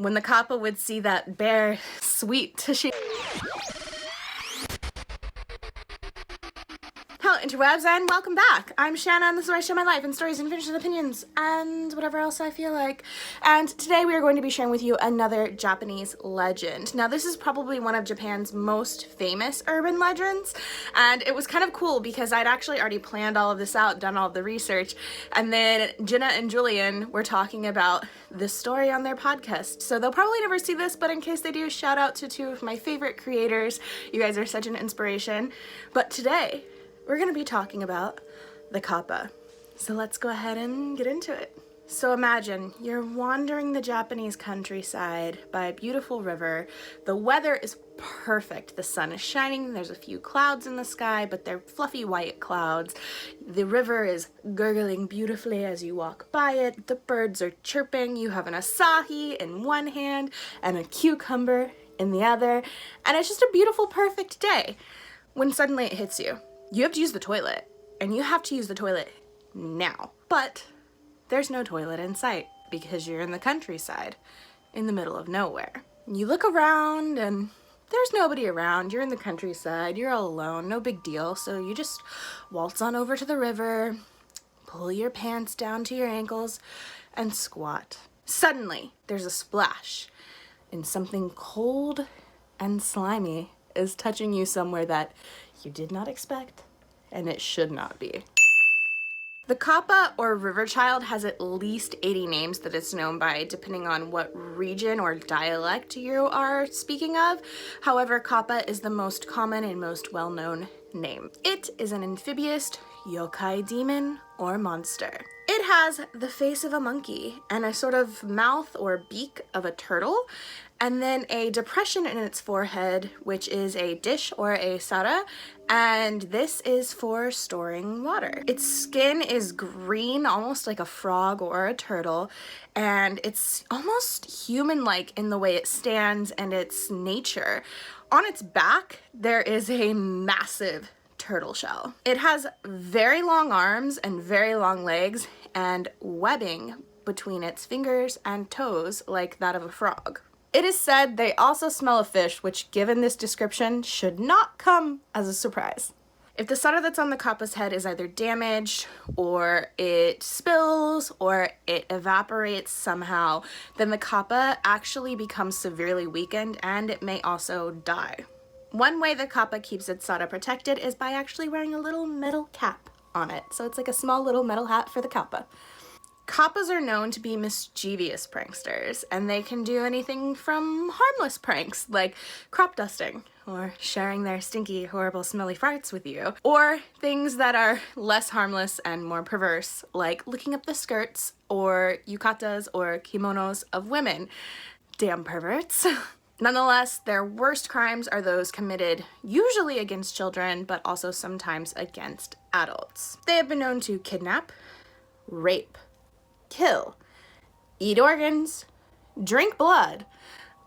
when the Kappa would see that bare, sweet tissue. Hello interwebs and welcome back. I'm Shanna and this is where I share my life and stories and finished opinions and whatever else I feel like. And today we are going to be sharing with you another Japanese legend. Now this is probably one of Japan's most famous urban legends, and it was kind of cool because I'd actually already planned all of this out, done all of the research, and then Jenna and Julian were talking about this story on their podcast. So they'll probably never see this, but in case they do, shout out to two of my favorite creators. You guys are such an inspiration. But today, we're going to be talking about the Kappa. So let's go ahead and get into it. So imagine you're wandering the Japanese countryside by a beautiful river. The weather is perfect. The sun is shining. There's a few clouds in the sky, but they're fluffy white clouds. The river is gurgling beautifully as you walk by it. The birds are chirping. You have an asahi in one hand and a cucumber in the other. And it's just a beautiful, perfect day when suddenly it hits you. You have to use the toilet, and you have to use the toilet now. But there's no toilet in sight because you're in the countryside, in the middle of nowhere. You look around, and there's nobody around. You're in the countryside, you're all alone, no big deal. So you just waltz on over to the river, pull your pants down to your ankles, and squat. Suddenly, there's a splash, and something cold and slimy is touching you somewhere that you did not expect, and it should not be. The Kappa, or river child, has at least 80 names that it's known by, depending on what region or dialect you are speaking of. However, Kappa is the most common and most well-known name. It is an amphibious yokai demon or monster. It has the face of a monkey and a sort of mouth or beak of a turtle, and then a depression in its forehead, which is a dish or a sara, and this is for storing water. Its skin is green, almost like a frog or a turtle, and it's almost human-like in the way it stands and its nature. On its back, there is a massive turtle shell. It has very long arms and very long legs and webbing between its fingers and toes like that of a frog. It is said they also smell of fish, which given this description should not come as a surprise. If the sara that's on the Kappa's head is either damaged or it spills or it evaporates somehow, then the Kappa actually becomes severely weakened and it may also die. One way the Kappa keeps its sara protected is by actually wearing a little metal cap on it. So it's like a small little metal hat for the Kappa. Kappas are known to be mischievous pranksters, and they can do anything from harmless pranks like crop dusting or sharing their stinky, horrible, smelly farts with you, or things that are less harmless and more perverse like looking up the skirts or yukatas or kimonos of women. Damn perverts. Nonetheless, their worst crimes are those committed usually against children, but also sometimes against adults. They have been known to kidnap, rape, kill, eat organs, drink blood,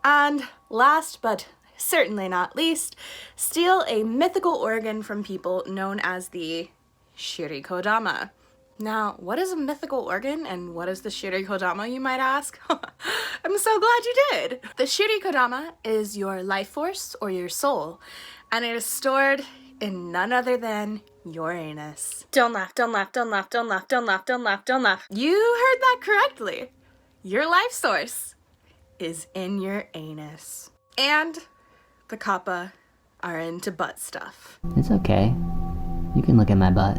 and last but certainly not least, steal a mythical organ from people known as the shirikodama. Now, what is a mythical organ and what is the shirikodama, you might ask? I'm so glad you did! The shirikodama is your life force or your soul, and it is stored in none other than your anus. Don't laugh, don't laugh, don't laugh, don't laugh, don't laugh, don't laugh, don't laugh. You heard that correctly. Your life source is in your anus. And the Kappa are into butt stuff. It's okay. You can look at my butt.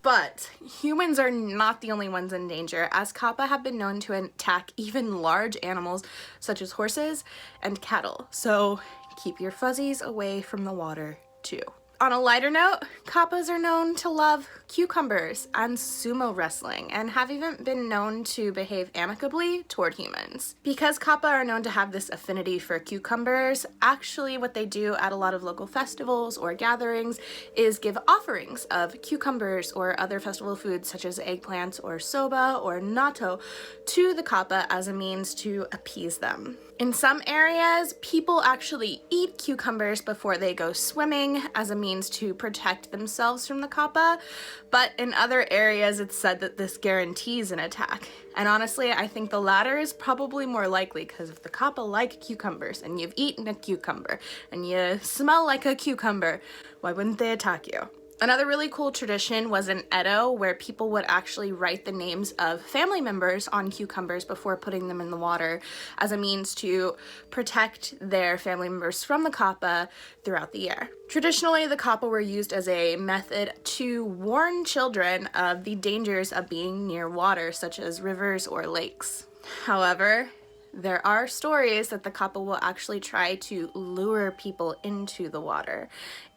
But humans are not the only ones in danger, as Kappa have been known to attack even large animals such as horses and cattle. So keep your fuzzies away from the water too. On a lighter note, Kappas are known to love cucumbers and sumo wrestling, and have even been known to behave amicably toward humans. Because Kappa are known to have this affinity for cucumbers, actually what they do at a lot of local festivals or gatherings is give offerings of cucumbers or other festival foods such as eggplants or soba or natto to the Kappa as a means to appease them. In some areas, people actually eat cucumbers before they go swimming as a means means to protect themselves from the Kappa, but in other areas it's said that this guarantees an attack. And honestly, I think the latter is probably more likely, because if the Kappa like cucumbers and you've eaten a cucumber and you smell like a cucumber, why wouldn't they attack you? Another really cool tradition was in Edo, where people would actually write the names of family members on cucumbers before putting them in the water as a means to protect their family members from the Kappa throughout the year. Traditionally, the Kappa were used as a method to warn children of the dangers of being near water, such as rivers or lakes. However, there are stories that the Kappa will actually try to lure people into the water.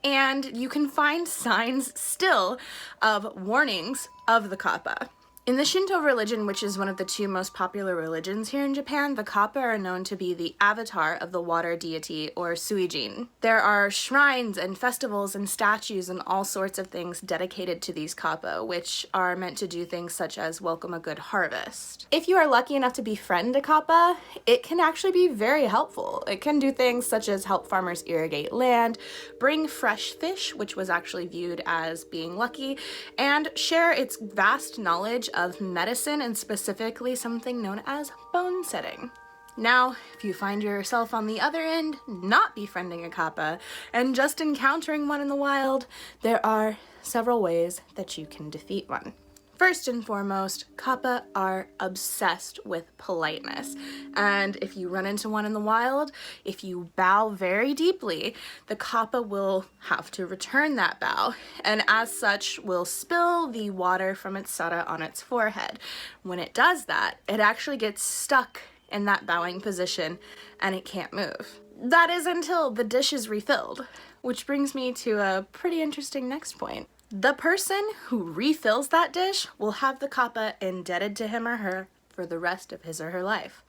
And you can find signs still of warnings of the Kappa. In the Shinto religion, which is one of the two most popular religions here in Japan, the Kappa are known to be the avatar of the water deity, or Suijin. There are shrines and festivals and statues and all sorts of things dedicated to these Kappa, which are meant to do things such as welcome a good harvest. If you are lucky enough to befriend a Kappa, it can actually be very helpful. It can do things such as help farmers irrigate land, bring fresh fish, which was actually viewed as being lucky, and share its vast knowledge of medicine, and specifically something known as bone setting. Now, if you find yourself on the other end, not befriending a Kappa, and just encountering one in the wild, there are several ways that you can defeat one. First and foremost, Kappa are obsessed with politeness, and if you run into one in the wild, if you bow very deeply, the Kappa will have to return that bow, and as such will spill the water from its sara on its forehead. When it does that, it actually gets stuck in that bowing position and it can't move. That is until the dish is refilled, which brings me to a pretty interesting next point. The person who refills that dish will have the Kappa indebted to him or her for the rest of his or her life.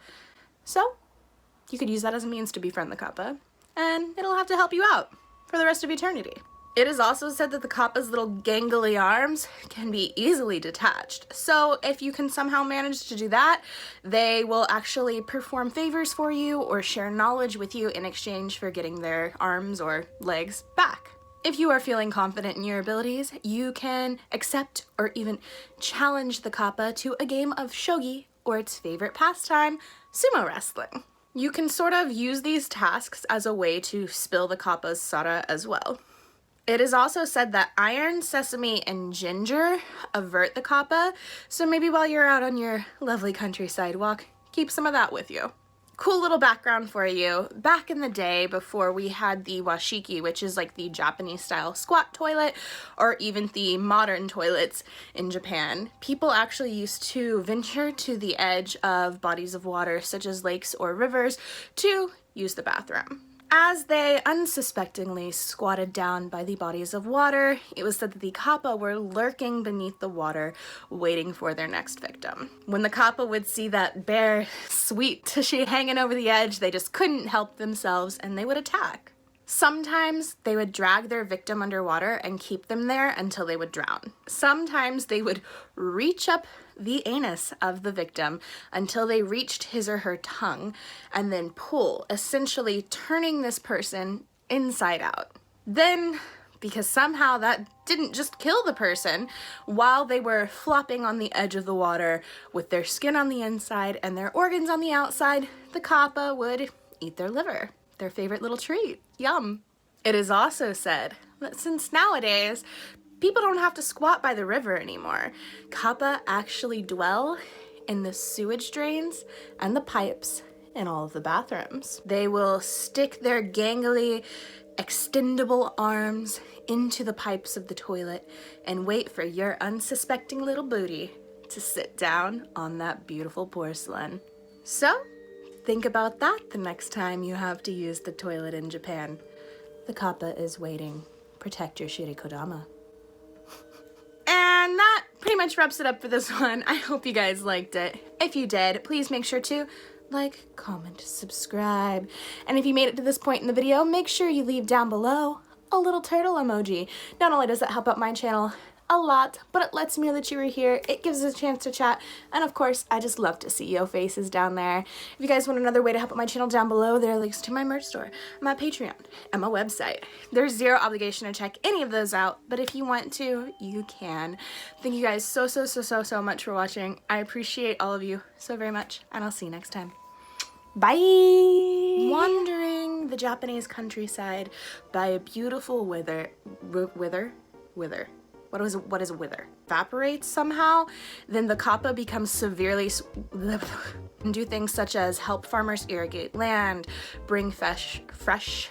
So, you could use that as a means to befriend the Kappa, and it'll have to help you out for the rest of eternity. It is also said that the Kappa's little gangly arms can be easily detached. So if you can somehow manage to do that, they will actually perform favors for you or share knowledge with you in exchange for getting their arms or legs back. If you are feeling confident in your abilities, you can accept or even challenge the Kappa to a game of shogi, or its favorite pastime, sumo wrestling. You can sort of use these tasks as a way to spill the Kappa's sara as well. It is also said that iron, sesame, and ginger avert the Kappa, so maybe while you're out on your lovely countryside walk, keep some of that with you. Cool little background for you. Back in the day, before we had the washiki, which is like the Japanese style squat toilet, or even the modern toilets in Japan, people actually used to venture to the edge of bodies of water, such as lakes or rivers, to use the bathroom. As they unsuspectingly squatted down by the bodies of water, it was said that the Kappa were lurking beneath the water, waiting for their next victim. When the Kappa would see that bare, sweet tushy hanging over the edge, they just couldn't help themselves and they would attack. Sometimes they would drag their victim underwater and keep them there until they would drown. Sometimes they would reach up the anus of the victim until they reached his or her tongue and then pull, essentially turning this person inside out. Then, because somehow that didn't just kill the person, while they were flopping on the edge of the water with their skin on the inside and their organs on the outside, the Kappa would eat their liver. Their favorite little treat. Yum. It is also said that since nowadays, people don't have to squat by the river anymore, Kappa actually dwell in the sewage drains and the pipes in all of the bathrooms. They will stick their gangly, extendable arms into the pipes of the toilet and wait for your unsuspecting little booty to sit down on that beautiful porcelain. So, think about that the next time you have to use the toilet in Japan. The Kappa is waiting. Protect your shirikodama. And that pretty much wraps it up for this one. I hope you guys liked it. If you did, please make sure to like, comment, subscribe. And if you made it to this point in the video, make sure you leave down below a little turtle emoji. Not only does that help out my channel, a lot, but it lets me know that you were here. It gives us a chance to chat, and of course, I just love to see your faces down there. If you guys want another way to help out my channel, down below, there are links to my merch store, my Patreon, and my website. There's zero obligation to check any of those out, but if you want to, you can. Thank you guys so much for watching. I appreciate all of you so very much, and I'll see you next time. Bye! Wandering the Japanese countryside by a beautiful wither. What is a wither? Evaporates somehow, then the Kappa becomes severely and do things such as help farmers irrigate land, bring fresh